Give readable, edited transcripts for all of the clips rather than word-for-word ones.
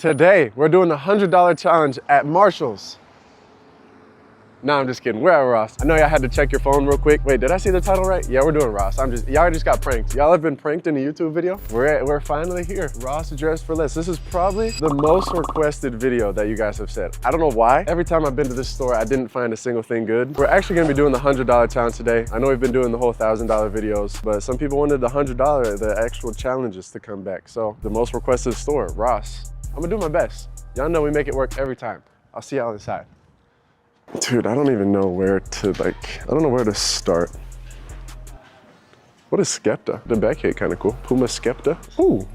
Today, we're doing the $100 challenge at Marshall's. No, I'm just kidding. We're at Ross. I know y'all had to check your phone real quick. Wait, did I see the title right? Yeah, we're doing Ross. Y'all just got pranked. Y'all have been pranked in a YouTube video. We're finally here. Ross dressed for less. This is probably the most requested video that you guys have said. I don't know why. Every time I've been to this store, I didn't find a single thing good. We're actually gonna be doing the $100 challenge today. I know we've been doing the whole $1,000 videos, but some people wanted the $100, the actual challenges to come back. So the most requested store, Ross. I'm gonna do my best. Y'all know we make it work every time. I'll see y'all inside. Dude, I don't even know where to I don't know where to start. What is Skepta? The back hit kind of cool. Puma Skepta. Ooh,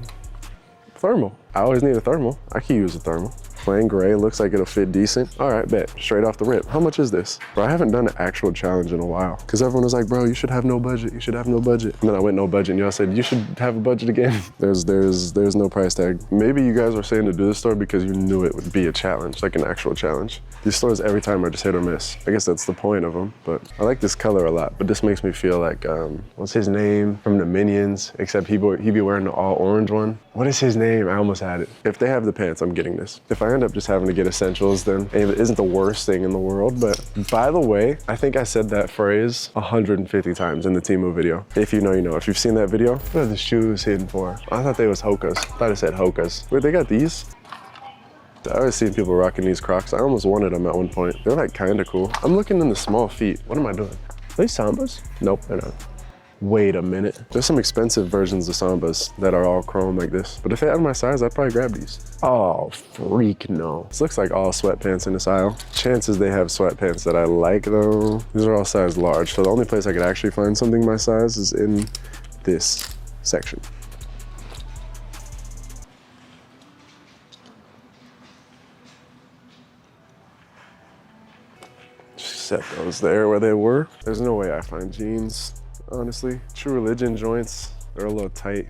thermal. I always need a thermal. I can use a thermal. Plain gray, looks like it'll fit decent. All right, bet, straight off the rip. How much is this? Bro, I haven't done an actual challenge in a while because everyone was like, bro, you should have no budget. You should have no budget. And then I went no budget and y'all said, you should have a budget again. There's no price tag. Maybe you guys were saying to do this store because you knew it would be a challenge, like an actual challenge. These stores every time are just hit or miss. I guess that's the point of them, but I like this color a lot, but this makes me feel like, what's his name from the Minions, except he be wearing the all orange one. What is his name? I almost had it. If they have the pants, I'm getting this. If I end up just having to get essentials, then it isn't the worst thing in the world. But by the way, I think I said that phrase 150 times in the Temu video. If you know, you know. If you've seen that video, what are the shoes hidden for? I thought they was Hokas. I thought it said Hokas. Wait, they got these? I always seen people rocking these Crocs. I almost wanted them at one point. They're like kind of cool. I'm looking in the small feet. What am I doing? Are they Sambas? Nope, they're not. Wait a minute. There's some expensive versions of Sambas that are all chrome like this. But if they had my size, I'd probably grab these. Oh, freak no. This looks like all sweatpants in this aisle. Chances they have sweatpants that I like though. These are all size large. So the only place I could actually find something my size is in this section. Set those there where they were. There's no way I find jeans, honestly. True Religion joints, they're a little tight.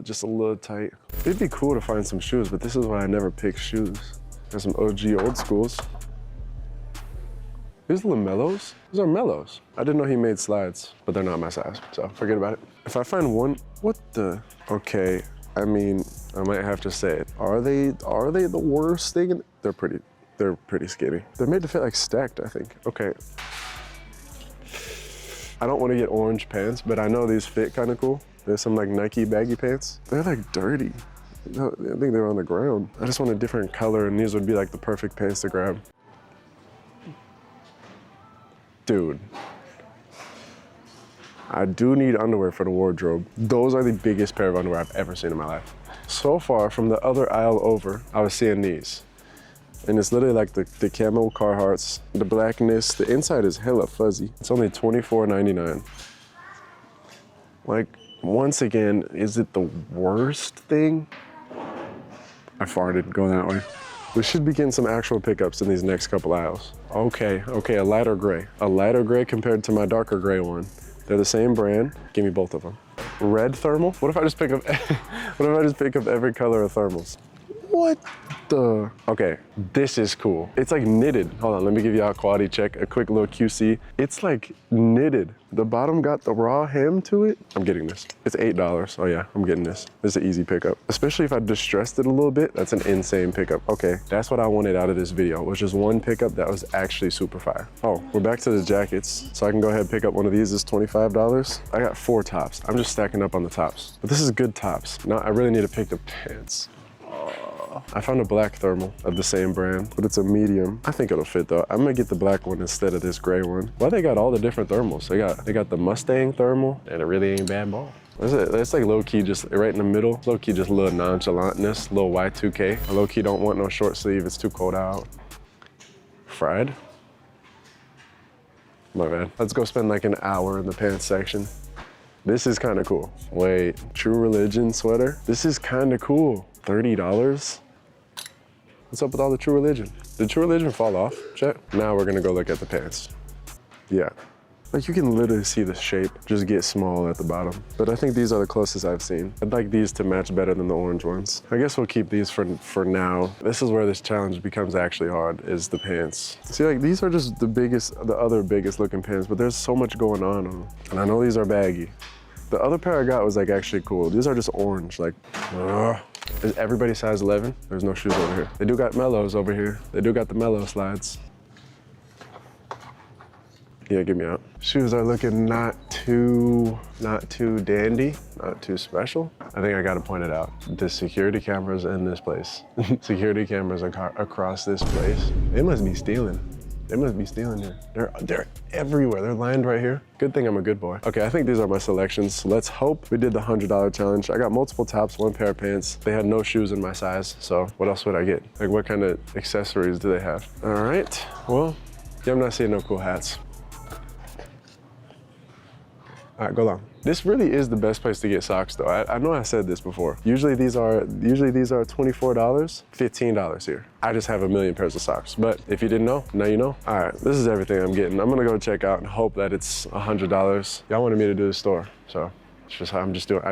Just a little tight. It'd be cool to find some shoes, but this is why I never pick shoes. There's some OG old schools. These are Mellows? These are Mellows. I didn't know he made slides, but they're not my size, so forget about it. If I find one, what the? Okay, I mean, I might have to say it. Are they the worst thing? They're pretty skinny. They're made to fit like stacked, I think. Okay. I don't want to get orange pants, but I know these fit kind of cool. There's some like Nike baggy pants. They're like dirty. I think they're on the ground. I just want a different color and these would be like the perfect pants to grab. Dude. I do need underwear for the wardrobe. Those are the biggest pair of underwear I've ever seen in my life. So far from the other aisle over, I was seeing these. And it's literally like the camo Carhartts, the blackness. The inside is hella fuzzy. It's only $24.99. Like, once again, is it the worst thing? I farted, go that way. We should be getting some actual pickups in these next couple aisles. Okay, a lighter gray. A lighter gray compared to my darker gray one. They're the same brand. Give me both of them. Red thermal? What if I just pick up, every color of thermals? What the? Okay, this is cool. It's like knitted. Hold on, let me give you a quality check, a quick little QC. It's like knitted. The bottom got the raw hem to it. I'm getting this. It's $8. Oh yeah, I'm getting this. This is an easy pickup. Especially if I distressed it a little bit, that's an insane pickup. Okay, that's what I wanted out of this video, was just one pickup that was actually super fire. Oh, we're back to the jackets. So I can go ahead and pick up one of these. It's $25. I got 4 tops. I'm just stacking up on the tops. But this is good tops. Now I really need to pick the pants. I found a black thermal of the same brand, but it's a medium. I think it'll fit though. I'm gonna get the black one instead of this gray one. Why they got all the different thermals? They got the Mustang thermal, and it really ain't bad ball. It's like low-key just right in the middle. Low-key just a little nonchalantness, a little Y2K. I low-key don't want no short sleeve, it's too cold out. Fried? My bad. Let's go spend like an hour in the pants section. This is kind of cool. Wait, True Religion sweater? This is kind of cool. $30? What's up with all the True Religion? Did True Religion fall off, chat? Now we're gonna go look at the pants. Yeah. Like you can literally see the shape just get small at the bottom. But I think these are the closest I've seen. I'd like these to match better than the orange ones. I guess we'll keep these for now. This is where this challenge becomes actually hard, is the pants. See, like these are just the other biggest looking pants, but there's so much going on them. And I know these are baggy. The other pair I got was like actually cool. These are just orange, like, Is everybody size 11? There's no shoes over here. They do got mellows over here. They do got the mellow slides. Yeah, get me out. Shoes are looking not too dandy, not too special. I think I gotta point it out. The security cameras in this place. Security cameras across this place. They must be stealing. They must be stealing here. They're everywhere. They're lined right here. Good thing I'm a good boy. Okay, I think these are my selections. Let's hope we did the $100 challenge. I got multiple tops, 1 pair of pants. They had no shoes in my size, so what else would I get? Like, what kind of accessories do they have? All right, well, yeah, I'm not seeing no cool hats. All right, go on. This really is the best place to get socks though. I know I said this before. Usually these are $24, $15 here. I just have a million pairs of socks. But if you didn't know, now you know. All right, this is everything I'm getting. I'm gonna go check out and hope that it's $100. Y'all wanted me to do the store, so it's just how I'm just doing.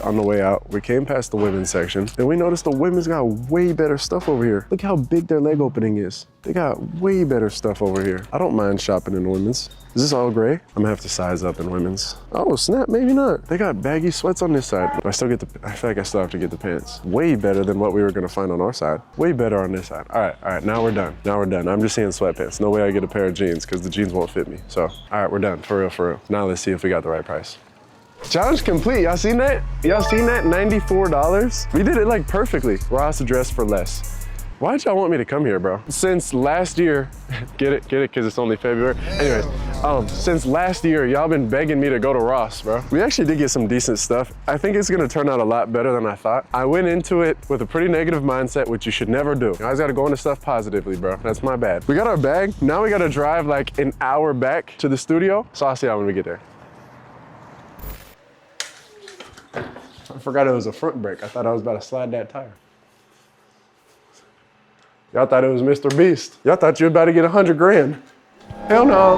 On the way out, we came past the women's section and we noticed the women's got way better stuff over here. Look how big their leg opening is. They got way better stuff over here. I don't mind shopping in women's. Is this all gray? I'm gonna have to size up in women's. Oh snap, maybe not. They got baggy sweats on this side. I feel like I still have to get the pants. Way better than what we were gonna find on our side. Way better on this side. All right, now we're done. Now we're done. I'm just seeing sweatpants. No way I get a pair of jeans because the jeans won't fit me. So, all right, we're done, for real. Now let's see if we got the right price. Challenge complete, y'all seen that? Y'all seen that, $94? We did it like perfectly. Ross dressed for less. Why'd y'all want me to come here, bro? Since last year, get it, cause it's only February. Anyways, since last year, y'all been begging me to go to Ross, bro. We actually did get some decent stuff. I think it's gonna turn out a lot better than I thought. I went into it with a pretty negative mindset, which you should never do. You always gotta go into stuff positively, bro. That's my bad. We got our bag. Now we gotta drive like an hour back to the studio. So I'll see y'all when we get there. I forgot it was a front brake. I thought I was about to slide that tire. Y'all thought it was Mr. Beast. Y'all thought you were about to get 100 grand. Hell no.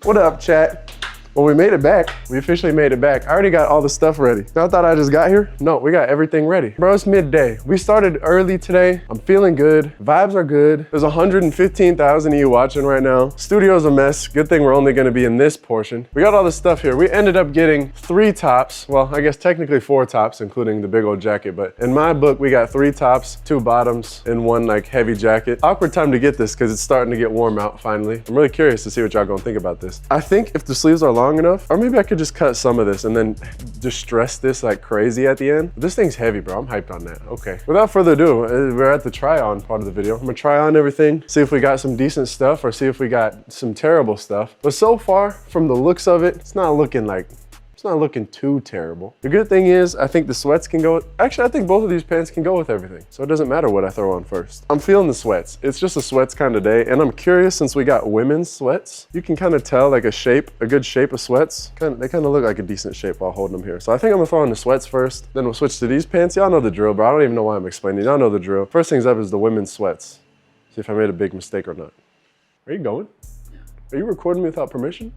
What up, chat? Well, we made it back. We officially made it back. I already got all the stuff ready. Y'all thought I just got here? No, we got everything ready. Bro, it's midday. We started early today. I'm feeling good. Vibes are good. There's 115,000 of you watching right now. Studio's a mess. Good thing we're only gonna be in this portion. We got all the stuff here. We ended up getting 3 tops. Well, I guess technically 4 tops, including the big old jacket. But in my book, we got 3 tops, 2 bottoms, and 1 like heavy jacket. Awkward time to get this because it's starting to get warm out finally. I'm really curious to see what y'all gonna think about this. I think if the sleeves are long enough, or maybe I could just cut some of this and then distress this like crazy at the end. This thing's heavy, bro. I'm hyped on that. Okay. Without further ado, we're at the try on part of the video. I'm gonna try on everything, see if we got some decent stuff or see if we got some terrible stuff. But so far, from the looks of it, it's not looking too terrible. The good thing is, I think the sweats can go with, actually, I think both of these pants can go with everything. So it doesn't matter what I throw on first. I'm feeling the sweats. It's just a sweats kind of day. And I'm curious, since we got women's sweats, you can kind of tell like a good shape of sweats. They kind of look like a decent shape while holding them here. So I think I'm gonna throw on the sweats first, then we'll switch to these pants. Y'all know the drill, bro. I don't even know why I'm explaining. Y'all know the drill. First things up is the women's sweats. See if I made a big mistake or not. Are you going? Are you recording me without permission?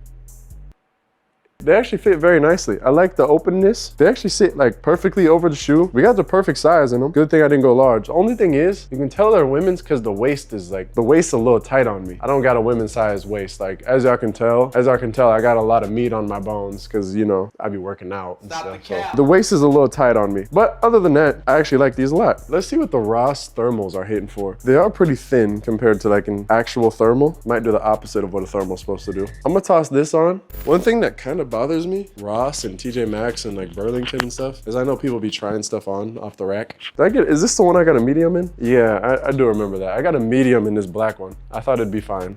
They actually fit very nicely. I like the openness. They actually sit like perfectly over the shoe. We got the perfect size in them. Good thing I didn't go large. The only thing is, you can tell they're women's because the waist is a little tight on me. I don't got a women's size waist. Like, as y'all can tell, I got a lot of meat on my bones because, you know, I be working out and stuff. So the waist is a little tight on me. But other than that, I actually like these a lot. Let's see what the Ross thermals are hitting for. They are pretty thin compared to like an actual thermal. Might do the opposite of what a thermal's supposed to do. I'm gonna toss this on. One thing that kind of bothers me, Ross and TJ Maxx and like Burlington and stuff, is I know people be trying stuff on off the rack. Is this the one I got a medium in? Yeah, I do remember that. I got a medium in this black one. I thought it'd be fine.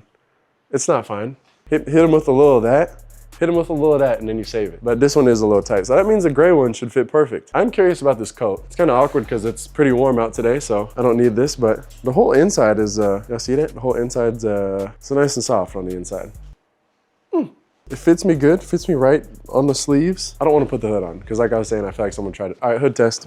It's not fine. Hit him with a little of that. Hit him with a little of that and then you save it. But this one is a little tight. So that means the gray one should fit perfect. I'm curious about this coat. It's kind of awkward because it's pretty warm out today, so I don't need this, but the whole inside is, y'all see that? The whole inside's, it's nice and soft on the inside. It fits me good, fits me right on the sleeves. I don't want to put the hood on because like I was saying, I feel like someone tried it. All right, hood test.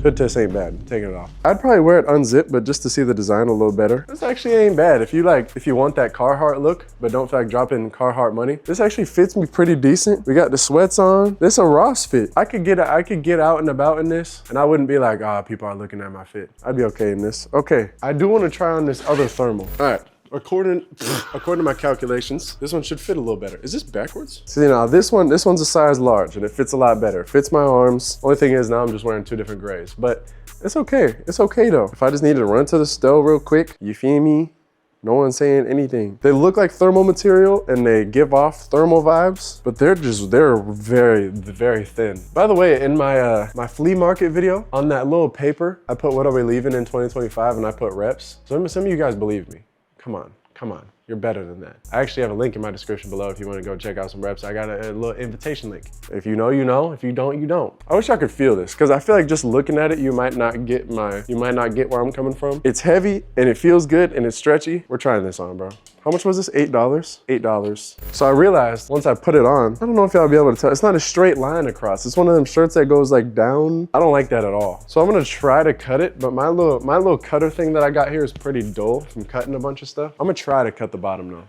Hood test ain't bad, taking it off. I'd probably wear it unzipped, but just to see the design a little better. This actually ain't bad. If you want that Carhartt look, but don't feel like dropping Carhartt money, this actually fits me pretty decent. We got the sweats on. This a Ross fit. I could get out and about in this, and I wouldn't be like, people are looking at my fit. I'd be okay in this. Okay, I do want to try on this other thermal. All right. According to my calculations, this one should fit a little better. Is this backwards? See now, this one's a size large and it fits a lot better. It fits my arms. Only thing is now I'm just wearing 2 different grays, but it's okay. It's okay though. If I just needed to run to the stove real quick, you feel me? No one's saying anything. They look like thermal material and they give off thermal vibes, but they're very, very thin. By the way, in my my flea market video, on that little paper, I put what are we leaving in 2025 and I put reps. So some of you guys believe me. Come on, come on. You're better than that. I actually have a link in my description below if you want to go check out some reps. I got a little invitation link. If you know, you know. If you don't, you don't. I wish I could feel this because I feel like just looking at it, you might not get where I'm coming from. It's heavy and it feels good and it's stretchy. We're trying this on, bro. How much was this? $8? $8. So I realized once I put it on, I don't know if y'all be able to tell, it's not a straight line across. It's one of them shirts that goes like down. I don't like that at all. So I'm gonna try to cut it, but my little cutter thing that I got here is pretty dull from cutting a bunch of stuff. I'm gonna try to cut the bottom now.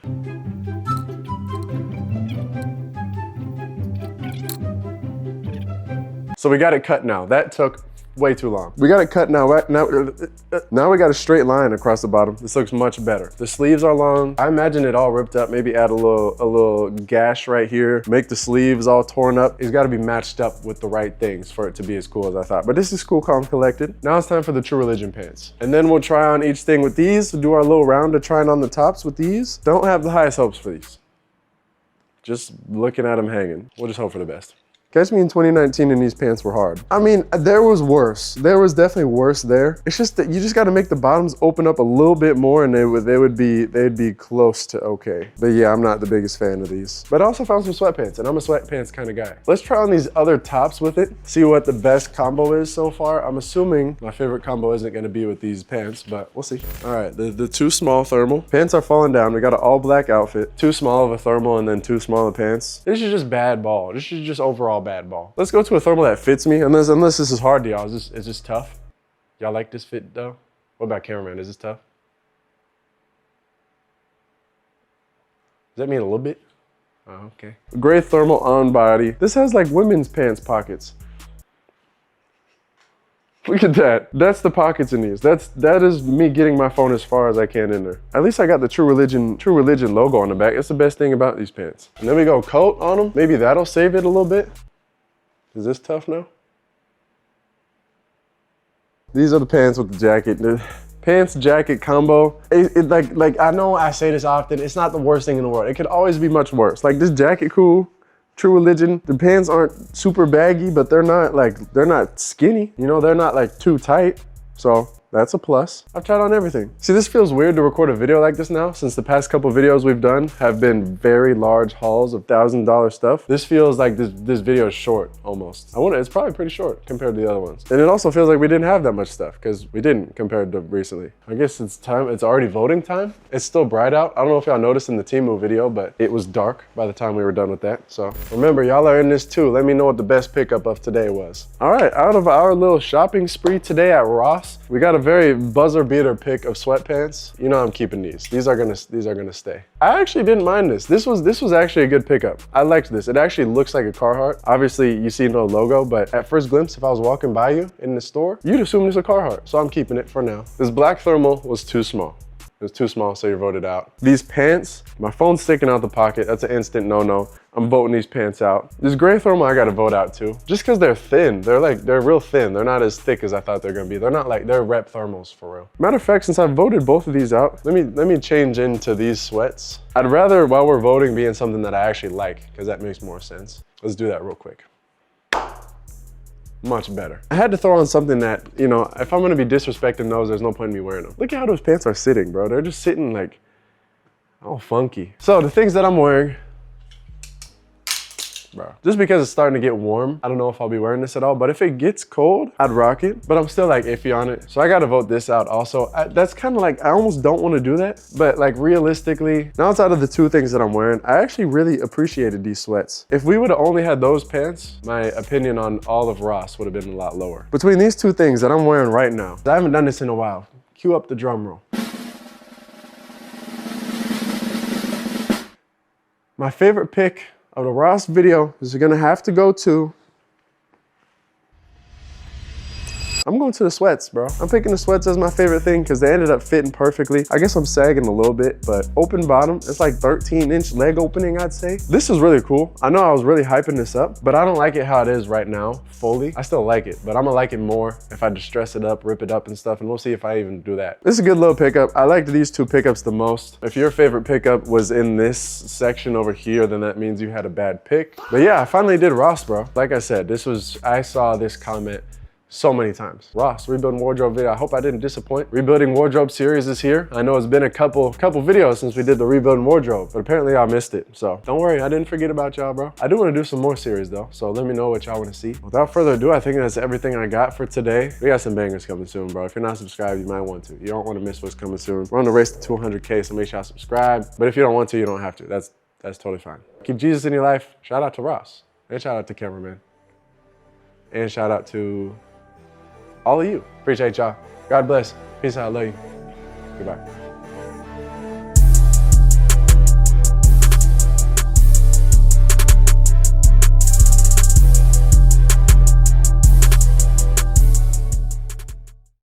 So we got it cut now. That took way too long. We got it cut now. Now we got a straight line across the bottom. This looks much better. The sleeves are long. I imagine it all ripped up. Maybe add a little gash right here. Make the sleeves all torn up. It's got to be matched up with the right things for it to be as cool as I thought. But this is cool, calm, collected. Now it's time for the True Religion pants. And then we'll try on each thing with these. We'll do our little round of trying on the tops with these. Don't have the highest hopes for these. Just looking at them hanging. We'll just hope for the best. Catch me in 2019 and these pants were hard. I mean, there was worse. There was definitely worse there. It's just that you just gotta make the bottoms open up a little bit more and they'd be close to okay. But yeah, I'm not the biggest fan of these. But I also found some sweatpants and I'm a sweatpants kind of guy. Let's try on these other tops with it, see what the best combo is so far. I'm assuming my favorite combo isn't gonna be with these pants, but we'll see. All right, the 2 small thermal. Pants are falling down. We got an all black outfit, 2 small of a thermal and then 2 small of pants. This is just bad ball. This is just overall bad ball. Let's go to a thermal that fits me. Unless this is hard to y'all. Is this tough? Y'all like this fit though? What about cameraman? Is this tough? Does that mean a little bit? Oh, okay. Gray thermal on body. This has like women's pants pockets. Look at that. That's the pockets in these. That is me getting my phone as far as I can in there. At least I got the True Religion logo on the back. That's the best thing about these pants. And then we go coat on them. Maybe that'll save it a little bit. Is this tough now? These are the pants with the jacket. The pants jacket combo. Like I know I say this often. It's not the worst thing in the world. It could always be much worse. Like this jacket cool. True Religion. The pants aren't super baggy, but they're not skinny. You know, they're not like too tight. So that's a plus. I've tried on everything. See, this feels weird to record a video like this now, since the past couple videos we've done have been very large hauls of $1,000 stuff. This feels like this video is short, almost. It's probably pretty short compared to the other ones. And it also feels like we didn't have that much stuff, because we didn't compared to recently. I guess it's already voting time. It's still bright out. I don't know if y'all noticed in the Temu video, but it was dark by the time we were done with that. So remember, y'all are in this too. Let me know what the best pickup of today was. All right, out of our little shopping spree today at Ross, we got a very buzzer beater pick of sweatpants. You know I'm keeping these. These are gonna stay. I actually didn't mind this. This was actually a good pickup. I liked this. It actually looks like a Carhartt. Obviously you see no logo, but at first glimpse, if I was walking by you in the store, you'd assume it's a Carhartt. So I'm keeping it for now. This black thermal was too small. It was too small, so you're voted out. These pants, my phone's sticking out the pocket. That's an instant no-no. I'm voting these pants out. This gray thermal, I gotta vote out too. Just cause they're thin. They're real thin. They're not as thick as I thought they're gonna be. They're rep thermals for real. Matter of fact, since I voted both of these out, let me change into these sweats. I'd rather, while we're voting, be in something that I actually like, cause that makes more sense. Let's do that real quick. Much better. I had to throw on something that, you know, if I'm gonna be disrespecting those, there's no point in me wearing them. Look at how those pants are sitting, bro. They're just sitting like, all funky. So the things that I'm wearing, bro, just because it's starting to get warm, I don't know if I'll be wearing this at all, but if it gets cold, I'd rock it, but I'm still like iffy on it. So I gotta vote this out also. That's kind of like, I almost don't want to do that, but like realistically, now outside of the 2 things that I'm wearing, I actually really appreciated these sweats. If we would have only had those pants, my opinion on all of Ross would have been a lot lower. Between these 2 things that I'm wearing right now, I haven't done this in a while. Cue up the drum roll. My favorite pick of the Ross video is gonna have to go to, I'm I'm going to the sweats, bro. I'm picking the sweats as my favorite thing because they ended up fitting perfectly. I guess I'm sagging a little bit, but open bottom, it's like 13-inch leg opening, I'd say. This is really cool. I know I was really hyping this up, but I don't like it how it is right now, fully. I still like it, but I'm gonna like it more if I just dress it up, rip it up and stuff, and we'll see if I even do that. This is a good little pickup. I liked these two pickups the most. If your favorite pickup was in this section over here, then that means you had a bad pick. But yeah, I finally did Ross, bro. Like I said, I saw this comment so many times. Ross, rebuilding wardrobe video. I hope I didn't disappoint. Rebuilding wardrobe series is here. I know it's been a couple videos since we did the rebuilding wardrobe, but apparently I missed it. So don't worry, I didn't forget about y'all, bro. I do want to do some more series though, so let me know what y'all want to see. Without further ado, I think that's everything I got for today. We got some bangers coming soon, bro. If you're not subscribed, you might want to. You don't want to miss what's coming soon. We're on the race to 200K, so make sure y'all subscribe. But if you don't want to, you don't have to. That's totally fine. Keep Jesus in your life. Shout out to Ross. And shout out to cameraman. And shout out to all of you. Appreciate y'all. God bless. Peace out. Love you. Goodbye.